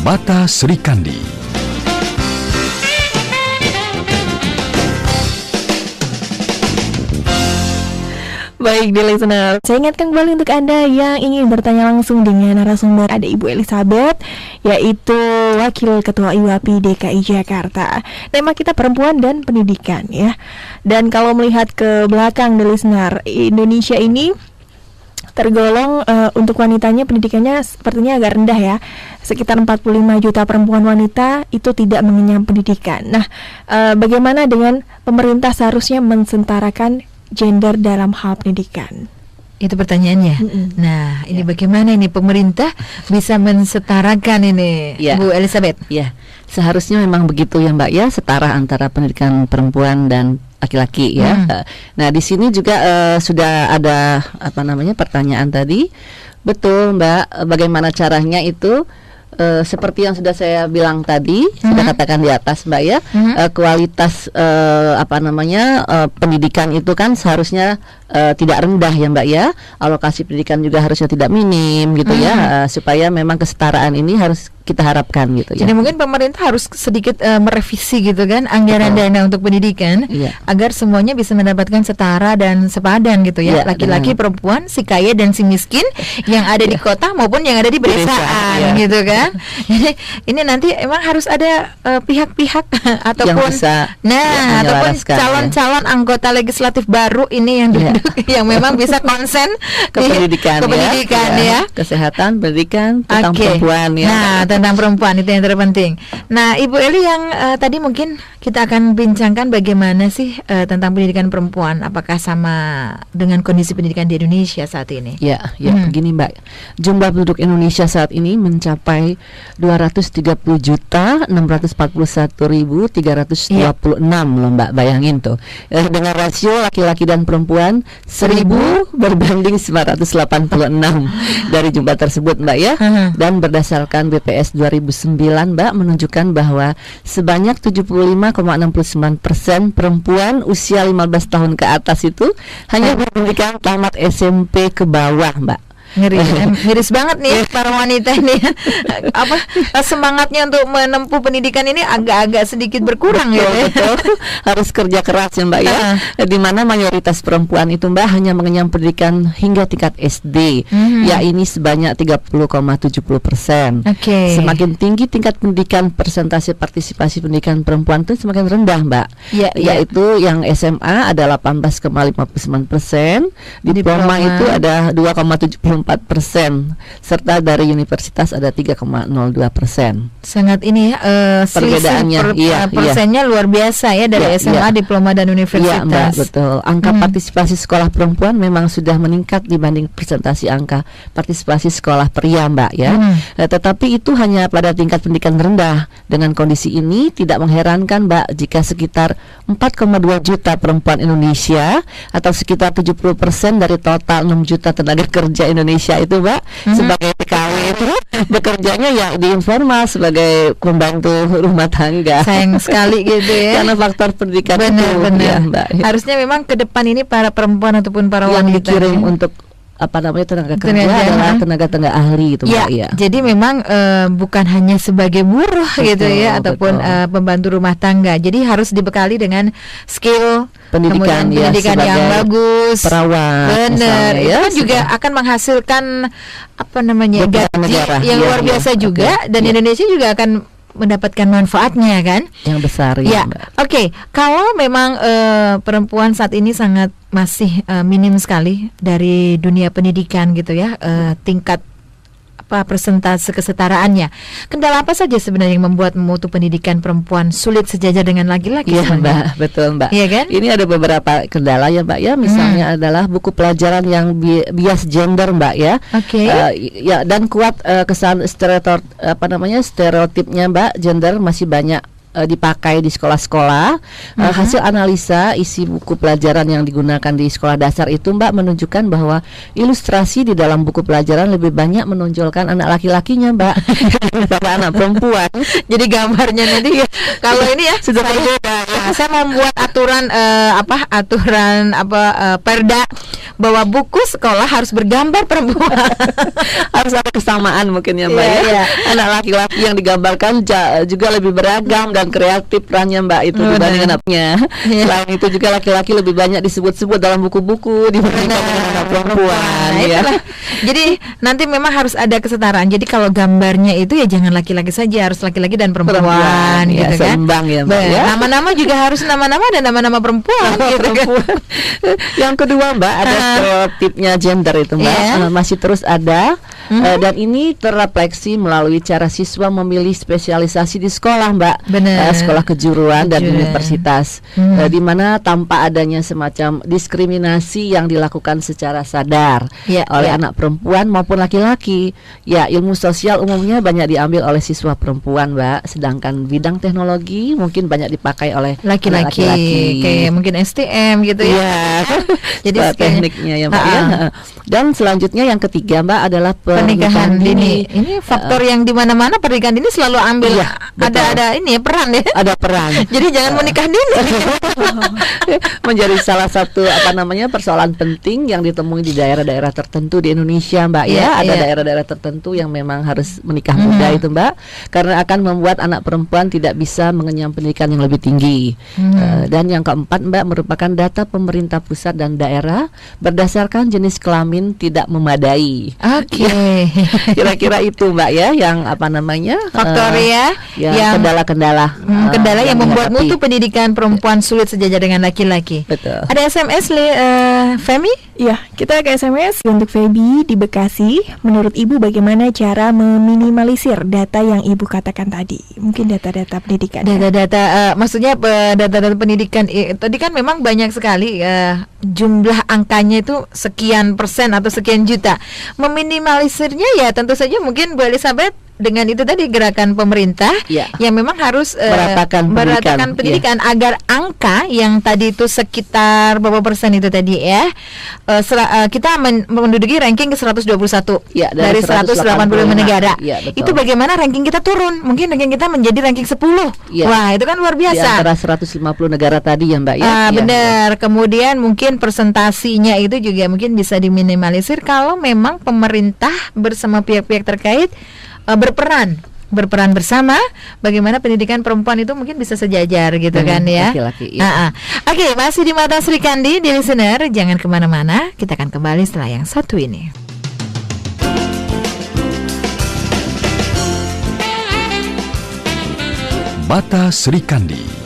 Permata Sri Kandi. Baik, listener, saya ingatkan kembali untuk Anda yang ingin bertanya langsung dengan narasumber, ada Ibu Elizabeth, yaitu Wakil Ketua IWAPI DKI Jakarta. Tema kita perempuan dan pendidikan, ya. Dan kalau melihat ke belakang, listener, Indonesia ini tergolong untuk wanitanya pendidikannya sepertinya agak rendah, ya. Sekitar 45 juta perempuan wanita itu tidak mengenyam pendidikan. Nah, bagaimana dengan pemerintah seharusnya mensetarakan gender dalam hal pendidikan? Itu pertanyaannya. Nah, ini bagaimana ini pemerintah bisa mensetarakan ini, Bu Elizabeth? Ya, seharusnya memang begitu ya Mbak ya, setara antara pendidikan perempuan dan laki-laki ya. Nah, di sini juga sudah ada pertanyaan tadi. Betul Mbak, bagaimana caranya itu? Seperti yang sudah saya bilang tadi, sudah katakan di atas Mbak ya, kualitas pendidikan itu kan seharusnya tidak rendah ya Mbak ya, alokasi pendidikan juga harusnya tidak minim gitu ya, supaya memang kesetaraan ini harus kita harapkan gitu ya. Jadi mungkin pemerintah harus sedikit merevisi gitu kan anggaran dana untuk pendidikan, agar semuanya bisa mendapatkan setara dan sepadan gitu ya, laki-laki, perempuan, si kaya dan si miskin yang ada di kota maupun yang ada di pedesaan gitu kan. Jadi ini nanti emang harus ada pihak-pihak ataupun ataupun calon-calon anggota legislatif baru ini yang yang memang bisa konsen ke pendidikan, ya. Kesehatan, pendidikan, tentang perempuan ya. Nah, tentang perempuan itu yang terpenting. Nah, Ibu Eli yang tadi mungkin kita akan bincangkan bagaimana sih tentang pendidikan perempuan, apakah sama dengan kondisi pendidikan di Indonesia saat ini? Begini Mbak. Jumlah penduduk Indonesia saat ini mencapai 230.641.326 loh Mbak, bayangin tuh. Dengan rasio laki-laki dan perempuan 1000 berbanding 986 dari jumlah tersebut Mbak ya. Dan berdasarkan BPS 2009 Mbak menunjukkan bahwa sebanyak 75,69% perempuan usia 15 tahun ke atas itu hanya berpendidikan tamat SMP ke bawah Mbak. Miris banget nih para wanita ini. Semangatnya untuk menempuh pendidikan ini agak-agak sedikit berkurang betul. Harus kerja keras ya Mbak ya. Di mana mayoritas perempuan itu Mbak hanya mengenyam pendidikan hingga tingkat SD, yakni sebanyak 30,70%. Semakin tinggi tingkat pendidikan, persentase partisipasi pendidikan perempuan itu semakin rendah Mbak. Yaitu yang SMA ada 18,59%, diploma itu ada 2,74%, serta dari universitas ada 3,02%. Sangat ini perbedaannya persennya luar biasa ya dari SMA, diploma dan universitas. Mbak, betul. Angka partisipasi sekolah perempuan memang sudah meningkat dibanding presentasi angka partisipasi sekolah pria Mbak ya. Tetapi itu hanya pada tingkat pendidikan rendah. Dengan kondisi ini tidak mengherankan Mbak jika sekitar 4,2 juta perempuan Indonesia atau sekitar 70% dari total 6 juta tenaga kerja Indonesia itu Mbak sebagai TKW itu bekerjanya ya di informal sebagai pembantu rumah tangga. Sayang sekali gitu ya. Karena faktor pendidikan benar. Ya, Mbak. Harusnya memang ke depan ini para perempuan ataupun para yang wanita dikirim untuk tenaga kerja adalah tenaga ahli itu Mbak ya. Jadi memang bukan hanya sebagai buruh gitu ya ataupun pembantu rumah tangga. Jadi harus dibekali dengan skill pendidikan yang bagus, perawat. Benar. Itu kan juga akan menghasilkan gaji yang luar biasa juga dan Indonesia juga akan mendapatkan manfaatnya kan yang besar ya. Oke, kalau memang perempuan saat ini sangat masih minim sekali dari dunia pendidikan gitu ya, tingkat persentase kesetaraannya. Kendala apa saja sebenarnya yang membuat mutu pendidikan perempuan sulit sejajar dengan laki-laki? Iya Mbak, betul Mbak. Iya kan? Ini ada beberapa kendala ya Mbak ya. Misalnya adalah buku pelajaran yang bias gender Mbak ya. Dan kuat kesan stereotipnya Mbak, gender masih banyak dipakai di sekolah-sekolah. Hasil analisa isi buku pelajaran yang digunakan di sekolah dasar itu Mbak menunjukkan bahwa ilustrasi di dalam buku pelajaran lebih banyak menonjolkan anak laki-lakinya Mbak daripada anak perempuan. Jadi gambarnya nanti kalau ini ya sudah berbeda. Saya membuat aturan perda bahwa buku sekolah harus bergambar perempuan. Harus ada kesamaan mungkin ya Mbak ya. Anak laki-laki yang digambarkan juga lebih beragam dan kreatif perannya Mbak itu dibanding anaknya. Selain itu juga laki-laki lebih banyak disebut-sebut dalam buku-buku dibandingkan dengan anak perempuan ya. Jadi nanti memang harus ada kesetaraan. Jadi kalau gambarnya itu ya jangan laki-laki saja, harus laki-laki dan perempuan ya, gitu kan. Seimbang ya Mbak ya. Nama-nama juga harus nama-nama dan nama-nama perempuan gitu kan. Yang kedua Mbak ada stereotipnya gender itu Mbak. Masih terus ada. Dan ini terrefleksi melalui cara siswa memilih spesialisasi di sekolah Mbak. Sekolah kejuruan dan universitas, di mana tanpa adanya semacam diskriminasi yang dilakukan secara sadar oleh anak perempuan maupun laki-laki. Ya, ilmu sosial umumnya banyak diambil oleh siswa perempuan Mbak, sedangkan bidang teknologi mungkin banyak dipakai oleh laki-laki. Kayak mungkin STM gitu ya. Jadi tekniknya ya Mbak ya. Dan selanjutnya yang ketiga Mbak adalah pernikahan dini. Ini faktor yang di mana-mana pernikahan dini selalu ambil ada ini ya peran ya. Ada peran. Jadi jangan menikah dini. Menjadi salah satu persoalan penting yang ditemui di daerah-daerah tertentu di Indonesia Mbak ya. Ada daerah-daerah tertentu yang memang harus menikah muda itu Mbak, karena akan membuat anak perempuan tidak bisa mengenyam pendidikan yang lebih tinggi. Dan yang keempat Mbak merupakan data pemerintah pusat dan daerah berdasarkan jenis kelamin tidak memadai. Kira-kira itu Mbak ya yang faktor yang kendala-kendala kendala yang membuat mutu pendidikan perempuan sulit sejajar dengan laki-laki. Betul. Ada SMS Femi? Ya, kita ke SMS untuk Feby di Bekasi. Menurut Ibu bagaimana cara meminimalisir data yang Ibu katakan tadi? Mungkin data-data pendidikan. Data-data maksudnya data-data pendidikan tadi kan memang banyak sekali jumlah angkanya itu sekian persen atau sekian juta. Meminimalisirnya ya tentu saja mungkin Bu Elizabeth dengan itu tadi gerakan pemerintah yang memang harus meratakan pendidikan agar angka yang tadi itu sekitar berapa persen itu tadi ya kita menduduki ranking ke 121 dari 185 negara. Itu bagaimana ranking kita turun? Mungkin ranking kita menjadi ranking 10. Wah, itu kan luar biasa. Di antara 150 negara tadi ya Mbak ya. Benar. Kemudian mungkin presentasinya itu juga mungkin bisa diminimalisir kalau memang pemerintah bersama pihak-pihak terkait berperan bersama bagaimana pendidikan perempuan itu mungkin bisa sejajar gitu kan ya. Laki-laki, Oke, masih di Mata Sri Kandi di listener, jangan kemana-mana, kita akan kembali setelah yang satu ini. Mata Sri Kandi.